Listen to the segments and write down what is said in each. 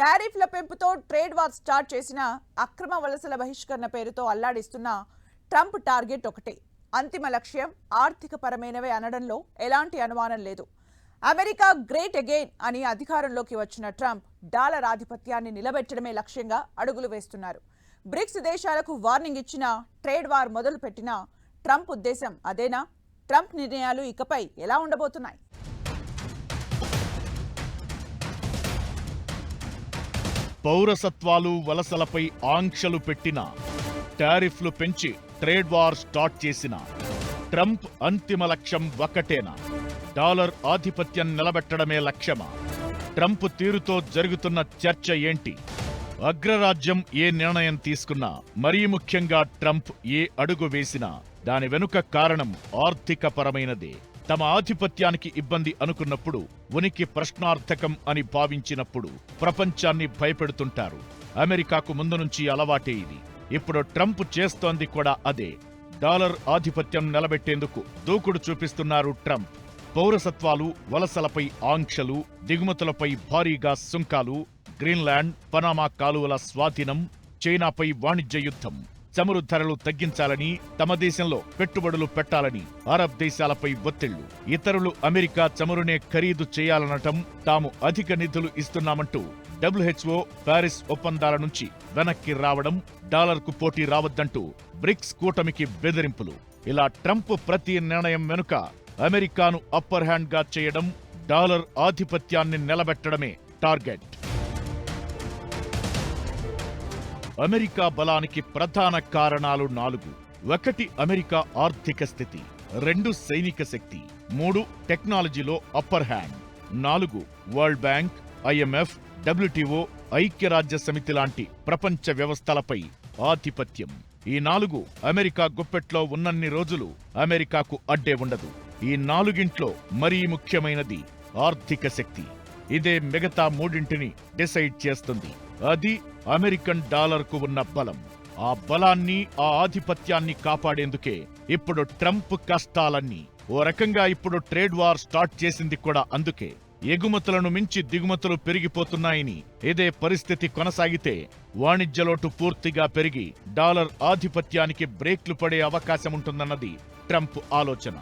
టారిఫ్ల పెంపుతో trade war start చేసిన అక్రమ వలసల బహిష్కరణ పేరుతో అల్లాడిస్తున్న ట్రంప్ టార్గెట్ ఒకటే. అంతిమ లక్ష్యం ఆర్థిక పరమైనవే అనడంలో ఎలాంటి అనుమానం లేదు. అమెరికా గ్రేట్ అగైన్ అని అధికారంలోకి వచ్చిన ట్రంప్ డాలర్ ఆధిపత్యాన్ని నిలబెట్టడమే లక్ష్యంగా అడుగులు వేస్తున్నారు. బ్రిక్స్ దేశాలకు వార్నింగ్ ఇచ్చిన ట్రేడ్ వార్ మొదలుపెట్టిన ట్రంప్ ఉద్దేశం అదేనా? ట్రంప్ నిర్ణయాలు ఇకపై ఎలా ఉండబోతున్నాయి? పౌరసత్వాలు వలసలపై ఆంక్షలు పెట్టిన, టారిఫ్లు పెంచి ట్రేడ్ వార్ స్టార్ట్ చేసిన ట్రంప్ అంతిమ లక్ష్యం ఒక్కటేనా? డాలర్ ఆధిపత్యం నిలబెట్టడమే లక్ష్యమా? ట్రంప్ తీరుతో జరుగుతున్న చర్చ ఏంటి? అగ్రరాజ్యం ఏ నిర్ణయం తీసుకున్నా, మరీ ముఖ్యంగా ట్రంప్ ఏ అడుగు వేసినా దాని వెనుక కారణం ఆర్థికపరమైనదే. తమ ఆధిపత్యానికి ఇబ్బంది అనుకున్నప్పుడు, ఉనికి ప్రశ్నార్థకం అని భావించినప్పుడు ప్రపంచాన్ని భయపెడుతుంటారు. అమెరికాకు ముందు నుంచి అలవాటే ఇది. ఇప్పుడు ట్రంప్ చేస్తోంది కూడా అదే. డాలర్ ఆధిపత్యం నిలబెట్టేందుకు దూకుడు చూపిస్తున్నారు ట్రంప్. పౌరసత్వాలు, వలసలపై ఆంక్షలు, దిగుమతులపై భారీగా సుంకాలు, గ్రీన్లాండ్, పనామా కాలువల స్వాధీనం, చైనాపై వాణిజ్య యుద్ధం, చమురు ధరలు తగ్గించాలని, తమ దేశంలో పెట్టుబడులు పెట్టాలని అరబ్ దేశాలపై ఒత్తిళ్లు, ఇతరులు అమెరికా చమురునే ఖరీదు చేయాలనటం, తాము అధిక నిధులు ఇస్తున్నామంటూ WHO, ప్యారిస్ ఒప్పందాల నుంచి వెనక్కి రావడం, డాలర్కు పోటీ రావద్దంటూ బ్రిక్స్ కూటమికి బెదిరింపులు. ఇలా ట్రంప్ ప్రతి నిర్ణయం వెనుక అమెరికాను అప్పర్ హ్యాండ్ గా చేయడం, డాలర్ ఆధిపత్యాన్ని నిలబెట్టడమే టార్గెట్. అమెరికా బలానికి ప్రధాన కారణాలు 4. 1 అమెరికా ఆర్థిక స్థితి, 2 సైనిక శక్తి, 3 టెక్నాలజీలో upper hand, 4 world bank, IMF, WTO, ఐక్యరాజ్య సమితి లాంటి ప్రపంచ వ్యవస్థలపై ఆధిపత్యం. ఈ 4 అమెరికా గుప్పెట్లో ఉన్నన్ని రోజులు అమెరికాకు అడ్డే ఉండదు. ఈ 4గింట్లో మరీ ముఖ్యమైనది ఆర్థిక శక్తి. ఇదే మిగతా 3ంటిని డిసైడ్ చేస్తుంది. అది అమెరికన్ డాలర్కు ఉన్న బలం. ఆ బలాన్ని, ఆ ఆధిపత్యాన్ని కాపాడేందుకే ఇప్పుడు ట్రంప్ కష్టాలన్నీ. ఓ రకంగా ఇప్పుడు ట్రేడ్ వార్ స్టార్ట్ చేసింది కూడా అందుకే. ఎగుమతులను మించి దిగుమతులు పెరిగిపోతున్నాయని, ఇదే పరిస్థితి కొనసాగితే వాణిజ్యలోటు పూర్తిగా పెరిగి డాలర్ ఆధిపత్యానికి బ్రేక్లు పడే అవకాశముంటుందన్నది ట్రంప్ ఆలోచన.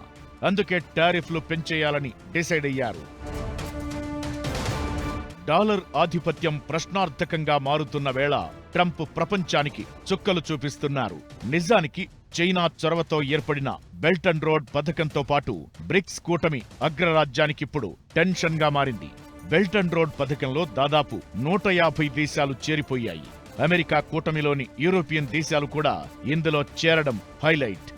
అందుకే టారిఫ్లు పెంచేయాలని డిసైడ్ అయ్యారు. డాలర్ ఆధిపత్యం ప్రశ్నార్థకంగా మారుతున్న వేళ ట్రంప్ ప్రపంచానికి చుక్కలు చూపిస్తున్నారు. నిజానికి చైనా చొరవతో ఏర్పడిన బెల్ట్ అండ్ రోడ్ పథకంతో పాటు బ్రిక్స్ కూటమి అగ్రరాజ్యానికిప్పుడు టెన్షన్ గా మారింది. బెల్ట్ అండ్ రోడ్ పథకంలో దాదాపు 150 దేశాలు చేరిపోయాయి. అమెరికా కూటమిలోని యూరోపియన్ దేశాలు కూడా ఇందులో చేరడం హైలైట్.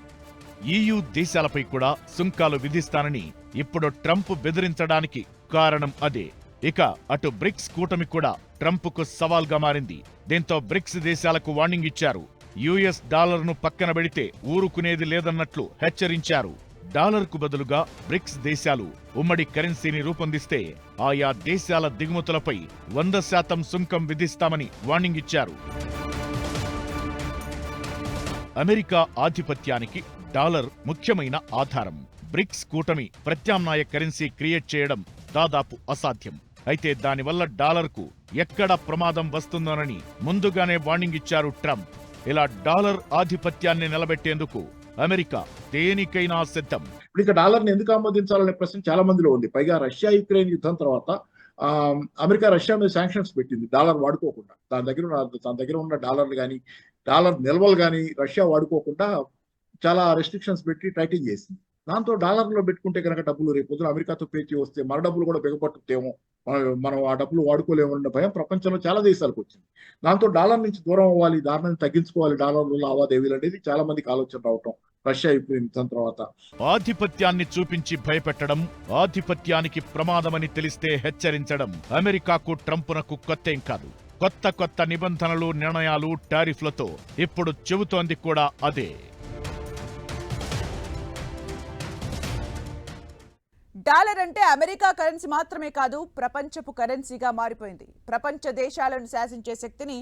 EU దేశాలపై కూడా సుంకాలు విధిస్తానని ఇప్పుడు ట్రంప్ బెదిరించడానికి కారణం అదే. ఇక అటు బ్రిక్స్ కూటమి కూడా ట్రంప్కు సవాల్గా మారింది. దీంతో బ్రిక్స్ దేశాలకు వార్నింగ్ ఇచ్చారు. US డాలర్ను పక్కన పెడితే ఊరుకునేది లేదన్నట్లు హెచ్చరించారు. డాలర్కు బదులుగా బ్రిక్స్ దేశాలు ఉమ్మడి కరెన్సీని రూపొందిస్తే ఆయా దేశాల దిగుమతులపై 100% సుంకం విధిస్తామని వార్నింగ్ ఇచ్చారు. అమెరికా ఆధిపత్యానికి డాలర్ ముఖ్యమైన ఆధారం. బ్రిక్స్ కూటమి ప్రత్యామ్నాయ కరెన్సీ క్రియేట్ చేయడం దాదాపు అసాధ్యం. అయితే దానివల్ల డాలర్కు ఎక్కడ ప్రమాదం వస్తుందోనని ముందుగానే వార్నింగ్ ఇచ్చారు ట్రంప్. ఇలా డాలర్ ఆధిపత్యాన్ని నిలబెట్టేందుకు అమెరికా దేనికైనా సిద్ధం. ఇక డాలర్ని ఎందుకు ఆమోదించాలనే ప్రశ్న చాలా మందిలో ఉంది. పైగా రష్యా యుక్రెయిన్ యుద్ధం తర్వాత అమెరికా రష్యా మీద శాంక్షన్స్ పెట్టింది డాలర్ వాడుకోకుండా. తన దగ్గర ఉన్న డాలర్లు కానీ, డాలర్ నిల్వలు కానీ రష్యా వాడుకోకుండా చాలా రెస్ట్రిక్షన్స్ పెట్టి టైటిల్ చేసింది. దాంతో డాలర్లో పెట్టుకుంటే కనుక డబ్బులు రేపు పొద్దున అమెరికాతో పేచి వస్తే మన డబ్బులు కూడా బిగపట్టుతేమో, మనం ఆ డబ్బులు వాడుకోలేమన్న భయం ప్రపంచంలో చాలా దేశాలకు వచ్చింది. దాంతో డాలర్ నుంచి దూరం అవ్వాలి, దారిని తగ్గించుకోవాలి డాలర్లు లావాదేవీలు అనేది చాలా మందికి ఆలోచన రావటం రష్యా యుక్రెయిన్ తర్వాత. ఆధిపత్యాన్ని చూపించి భయపెట్టడం, ఆధిపత్యానికి ప్రమాదమని తెలిస్తే హెచ్చరించడం అమెరికాకు, ట్రంపునకు కొత్తేం కాదు. కొత్త నిబంధనలు, నిర్ణయాలు, టారిఫ్లతో ఇప్పుడు చెబుతోంది కూడా అదే. డాలర్ అంటే అమెరికా కరెన్సీ మాత్రమే కాదు, ప్రపంచపు కరెన్సీగా మారిపోయింది. ప్రపంచ దేశాలను శాసించే శక్తిని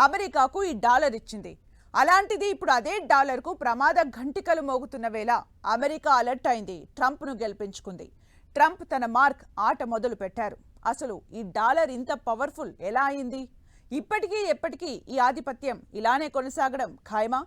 అమెరికాకు ఈ డాలర్ ఇచ్చింది. అలాంటిది ఇప్పుడు అదే డాలర్కు ప్రమాద ఘంటికలు మోగుతున్న వేళ అమెరికా అలర్ట్ అయింది, ట్రంప్ను గెలిపించుకుంది. ట్రంప్ తన మార్క్ ఆట మొదలు పెట్టారు. అసలు ఈ డాలర్ ఇంత పవర్ఫుల్ ఎలా అయింది? ఇప్పటికీ ఎప్పటికీ ఈ ఆధిపత్యం ఇలానే కొనసాగడం ఖాయమా?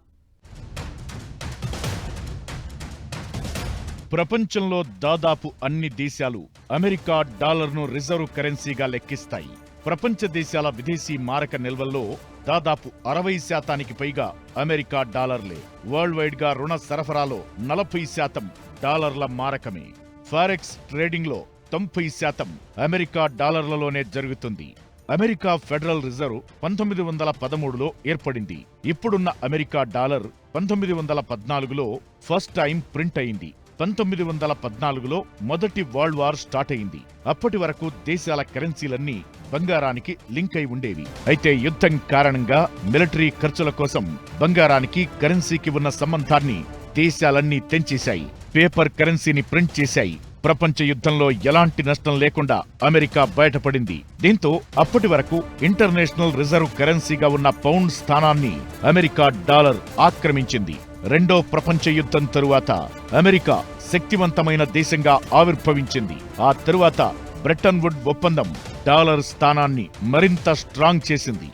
ప్రపంచంలో దాదాపు అన్ని దేశాలు అమెరికా డాలర్ను రిజర్వ్ కరెన్సీగా లెక్కిస్తాయి. ప్రపంచ దేశాల విదేశీ మారక నిల్వల్లో దాదాపు 60% పైగా అమెరికా డాలర్లే. వరల్డ్ వైడ్ గా రుణ సరఫరాలో 40% డాలర్ల మారకమే. ఫారెక్స్ ట్రేడింగ్ లో 90% అమెరికా డాలర్లలోనే జరుగుతుంది. అమెరికా ఫెడరల్ రిజర్వ్ 1913లో ఏర్పడింది. ఇప్పుడున్న అమెరికా డాలర్ 1914లో ఫస్ట్ టైం ప్రింట్ అయింది. 1914లో మొదటి వరల్డ్ వార్ స్టార్ట్ అయింది. అప్పటి వరకు దేశాల కరెన్సీలన్నీ బంగారానికి లింక్ అయి ఉండేవి. అయితే యుద్ధం కారణంగా మిలిటరీ ఖర్చుల కోసం బంగారానికి కరెన్సీకి ఉన్న సంబంధాన్ని దేశాలన్నీ తెంచేశాయి. పేపర్ కరెన్సీని ప్రింట్ చేశాయి. ప్రపంచ యుద్ధంలో ఎలాంటి నష్టం లేకుండా అమెరికా బయటపడింది. దీంతో అప్పటి వరకు ఇంటర్నేషనల్ రిజర్వ్ కరెన్సీగా ఉన్న పౌండ్ స్థానాన్ని అమెరికా డాలర్ ఆక్రమించింది. రెండో ప్రపంచ యుద్ధం తరువాత అమెరికా శక్తివంతమైన దేశంగా ఆవిర్భవించింది. ఆ తరువాత బ్రెటన్ వుడ్ ఒప్పందం డాలర్ స్థానాన్ని మరింత స్ట్రాంగ్ చేసింది.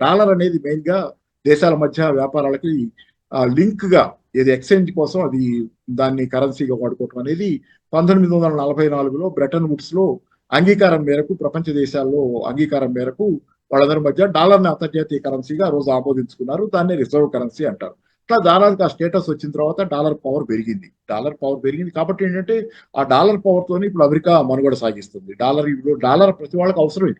డాలర్ అనేది మెయిన్ గా దేశాల మధ్య వ్యాపారాలకి లింక్ గా ఏది ఎక్స్చేంజ్ కోసం అది దాన్ని కరెన్సీగా వాడుకోవటం అనేది 1944లో బ్రెటన్ వుడ్స్ లో అంగీకారం మేరకు, ప్రపంచ దేశాల్లో అంగీకారం మేరకు వాళ్ళందరి మధ్య డాలర్ని అంతర్జాతీయ కరెన్సీగా ఆ రోజు ఆమోదించుకున్నారు. దాన్ని రిజర్వ్ కరెన్సీ అంటారు. ఇట్లా డాలర్కి ఆ స్టేటస్ వచ్చిన తర్వాత డాలర్ పవర్ పెరిగింది. కాబట్టి ఏంటంటే ఆ డాలర్ పవర్ తోనే ఇప్పుడు అమెరికా మనుగడ సాగిస్తుంది. డాలర్ ప్రతి వాళ్ళకి అవసరమే.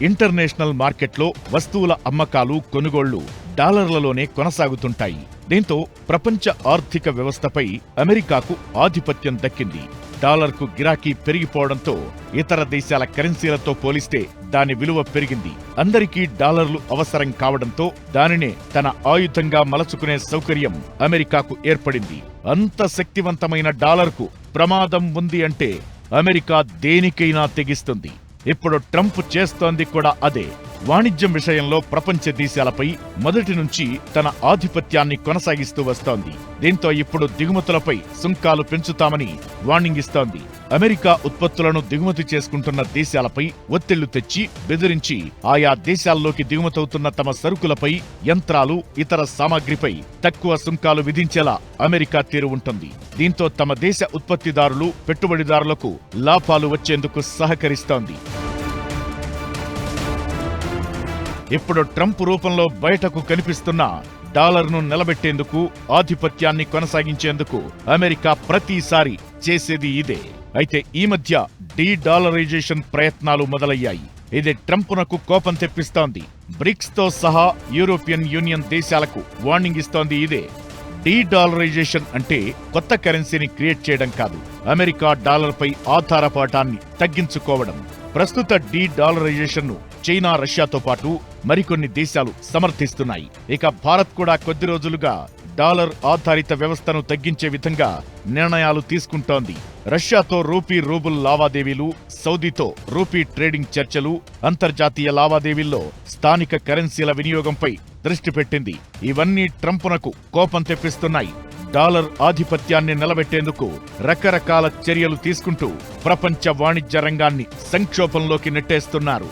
ఇంటర్నేషనల్ మార్కెట్లో వస్తువుల అమ్మకాలు, కొనుగోళ్లు డాలర్లలోనే కొనసాగుతుంటాయి. దీంతో ప్రపంచ ఆర్థిక వ్యవస్థపై అమెరికాకు ఆధిపత్యం దక్కింది. డాలర్కు గిరాకీ పెరిగిపోవడంతో ఇతర దేశాల కరెన్సీలతో పోలిస్తే దాని విలువ పెరిగింది. అందరికీ డాలర్లు అవసరం కావడంతో దానినే తన ఆయుధంగా మలచుకునే సౌకర్యం అమెరికాకు ఏర్పడింది. అంత శక్తివంతమైన డాలర్కు ప్రమాదం ఉంది అంటే అమెరికా దేనికైనా తెగిస్తుంది. ఇప్పుడు ట్రంప్ చేస్తోంది కూడా అదే. వాణిజ్యం విషయంలో ప్రపంచ దేశాలపై మొదటి నుంచి తన ఆధిపత్యాన్ని కొనసాగిస్తూ వస్తోంది. దీంతో ఇప్పుడు దిగుమతులపై సుంకాలు పెంచుతామని వార్నింగ్ ఇస్తోంది. అమెరికా ఉత్పత్తులను దిగుమతి చేసుకుంటున్న దేశాలపై ఒత్తిళ్లు తెచ్చి బెదిరించి ఆయా దేశాల్లోకి దిగుమతవుతున్న తమ సరుకులపై, యంత్రాలు, ఇతర సామాగ్రిపై తక్కువ సుంకాలు విధించేలా అమెరికా తీరు ఉంటుంది. దీంతో తమ దేశ ఉత్పత్తిదారులు, పెట్టుబడిదారులకు లాభాలు వచ్చేందుకు సహకరిస్తోంది. ఇప్పుడు ట్రంప్ రూపంలో బయటకు కనిపిస్తున్న డాలర్ను నిలబెట్టేందుకు, ఆధిపత్యాన్ని కొనసాగించేందుకు అమెరికా ప్రతిసారి చేసేది ఇదే. అయితే ఈ మధ్య డీ-డాలరైజేషన్ ప్రయత్నాలు మొదలయ్యాయి. ఇది ట్రంప్నకు కోపం తెప్పిస్తోంది. బ్రిక్స్ తో సహా యూరోపియన్ యూనియన్ దేశాలకు వార్నింగ్ ఇస్తోంది ఇదే. డీ-డాలరైజేషన్ అంటే కొత్త కరెన్సీని క్రియేట్ చేయడం కాదు, అమెరికా డాలర్పై ఆధారపడటాన్ని తగ్గించుకోవడం. ప్రస్తుత డీ-డాలరైజేషన్ ను చైనా, రష్యాతో పాటు మరికొన్ని దేశాలు సమర్థిస్తున్నాయి. ఇక భారత్ కూడా కొద్ది రోజులుగా డాలర్ ఆధారిత వ్యవస్థను తగ్గించే విధంగా నిర్ణయాలు తీసుకుంటోంది. రష్యాతో రూపీ రూబుల్ లావాదేవీలు, సౌదీతో రూపీ ట్రేడింగ్ చర్చలు, అంతర్జాతీయ లావాదేవీల్లో స్థానిక కరెన్సీల వినియోగంపై దృష్టి పెట్టింది. ఇవన్నీ ట్రంప్నకు కోపం తెప్పిస్తున్నాయి. డాలర్ ఆధిపత్యాన్ని నిలబెట్టేందుకు రకరకాల చర్యలు తీసుకుంటూ ప్రపంచ వాణిజ్య రంగాన్ని సంక్షోభంలోకి నెట్టేస్తున్నారు.